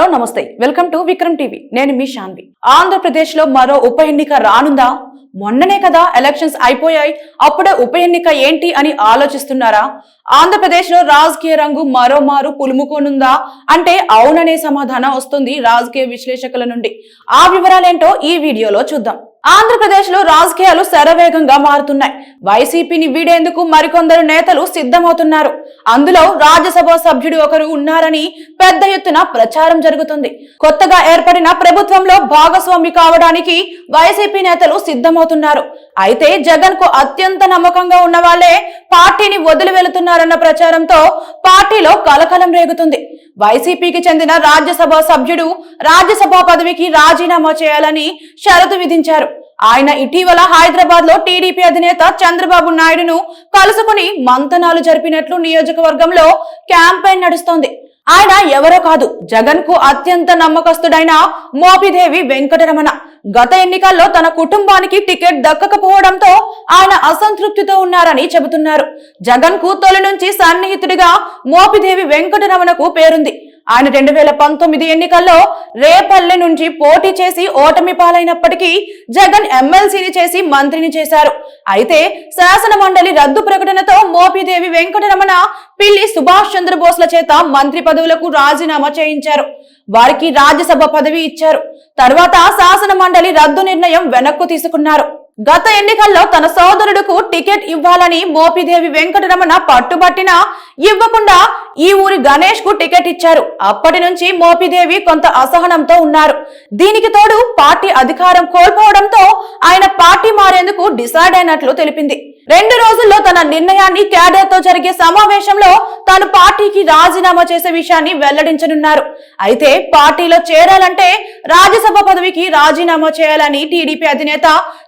Hello నమస్తే welcome to Vikram TV నేను మీ శాన్వి। ఆంధ్రప్రదేశ్ లో మరో ఉప ఎన్నిక రానుందా? మొన్ననే కదా ఎలక్షన్స్ అయిపోయాయి, అప్పుడే ఉప ఎన్నిక ఏంటి అని ఆలోచిస్తున్నారా? ఆంధ్రప్రదేశ్ లో రాజకీయ రంగు మరోమారు పులుముకోనుందా అంటే అవుననే సమాధానం వస్తుంది రాజకీయ విశ్లేషకుల నుండి। ఆ వివరాలేంటో ఈ వీడియోలో చూద్దాం। ఆంధ్రప్రదేశ్ లో రాజకీయాలు శరవేగంగా మారుతున్నాయి। వైసీపీని వీడేందుకు మరికొందరు నేతలు సిద్ధమవుతున్నారు। అందులో రాజ్యసభ సభ్యుడు ఒకరు ఉన్నారని పెద్ద ఎత్తున ప్రచారం జరుగుతుంది। కొత్తగా ఏర్పడిన ప్రభుత్వంలో భాగస్వామి కావడానికి వైసీపీ నేతలు సిద్ధమవుతున్నారు। అయితే జగన్ కు అత్యంత నమ్మకంగా ఉన్న వాళ్లే పార్టీని వదిలి వెళుతున్నారన్న ప్రచారంతో పార్టీలో కలకలం రేగుతుంది। వైసీపీకి చెందిన రాజ్యసభ సభ్యుడు రాజ్యసభ పదవికి రాజీనామా చేయాలని షరతు విధించారు। ఆయన ఇటీవల హైదరాబాద్ లో టీడీపీ అధినేత చంద్రబాబు నాయుడును కలుసుకుని మంతనాలు జరిపినట్లు నియోజకవర్గంలో క్యాంపెయిన్ నడుస్తోంది। ఆయన ఎవరో కాదు, జగన్ కు అత్యంత నమ్మకస్తుడైన మోపిదేవి వెంకటరమణ। గత ఎన్నికల్లో తన కుటుంబానికి టికెట్ దక్కకపోవడంతో ఆయన అసంతృప్తితో ఉన్నారని చెబుతున్నారు। జగన్ కు తొలి నుంచి సన్నిహితుడిగా మోపిదేవి వెంకటరమణకు పేరుంది। ఆయన 2019 ఎన్నికల్లో రేపల్లె నుంచి పోటీ చేసి ఓటమి పాలైనప్పటికీ జగన్ ఎమ్మెల్సీని చేసి మంత్రిని చేశారు। అయితే శాసన మండలి రద్దు ప్రకటనతో మోపిదేవి వెంకటరమణ పిల్లి సుభాష్ చంద్రబోస్ల చేత మంత్రి పదవులకు రాజీనామా చేయించారు। వారికి రాజ్యసభ పదవి ఇచ్చారు। తర్వాత శాసన మండలి రద్దు నిర్ణయం వెనక్కు తీసుకున్నారు। గత ఎన్నికల్లో తన సోదరుడుకు టికెట్ ఇవ్వాలని మోపిదేవి వెంకటరమణ పట్టుబట్టినా ఇవ్వకుండా ఈ ఊరి గణేష్ కు టికెట్ ఇచ్చారు। అప్పటి నుంచి మోపిదేవి కొంత అసహనంతో ఉన్నారు। దీనికి తోడు పార్టీ అధికారం కోల్పోవడంతో ఆయన పార్టీ మారేందుకు డిసైడ్ అయినట్లు తెలిపింది। 2 రోజుల్లో తన నిర్ణయాన్ని క్యాడర్ తో జరిగే సమావేశంలో తాను పార్టీకి రాజీనామా చేసే విషయాన్ని వెల్లడించనున్నారు। అయితే పార్టీలో చేరాలంటే రాజ్యసభ పదవికి రాజీనామా చేయాలని టీడీపీ అధినేత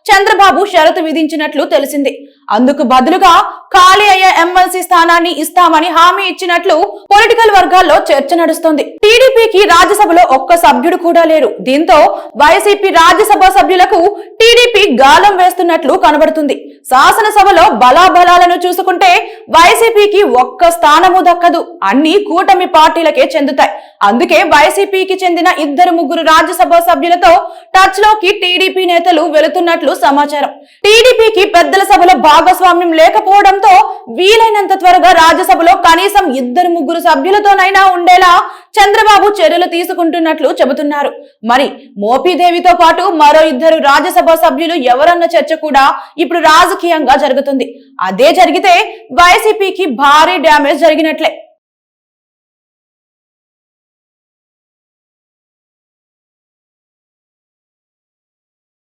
చంద్రబాబు షరతు విధించినట్లు తెలిసింది। అందుకు బదులుగా ఖాళీ అయ్యే ఎమ్మెల్సీ స్థానాన్ని ఇస్తామని హామీ ఇచ్చినట్లు పొలిటికల్ వర్గాల్లో చర్చ నడుస్తోంది। టీడీపీకి రాజ్యసభలో ఒక్క సభ్యుడు కూడా లేరు। దీంతో వైసీపీ రాజ్యసభ సభ్యులకు టీడీపీ గాలం వేస్తున్నట్లు కనబడుతుంది। శాసనసభలో బలాబలాలను చూసుకుంటే వైసీపీకి ఒక్క స్థానము దక్కదు, అన్ని కూటమి పార్టీలకే చెందుతాయి। అందుకే వైసీపీకి చెందిన 2-3 రాజ్యసభ సభ్యులతో టచ్ లోకి టీడీపీ నేతలు వెళుతున్నట్లు సమాచారం। టీడీపీకి పెద్దల సభలో భాగస్వామ్యం లేకపోవడంతో వీలైనంత త్వరగా రాజ్యసభలో కనీసం 2-3 సభ్యులతోనైనా ఉండేలా చంద్రబాబు చర్యలు తీసుకుంటున్నట్లు చెబుతున్నారు। మరి మోపిదేవితో పాటు మరో 2 రాజ్యసభ సభ్యులు ఎవరన్న చర్చ కూడా ఇప్పుడు రాజకీయంగా జరుగుతుంది। అదే జరిగితే వైసీపీకి భారీ డ్యామేజ్ జరిగినట్లే।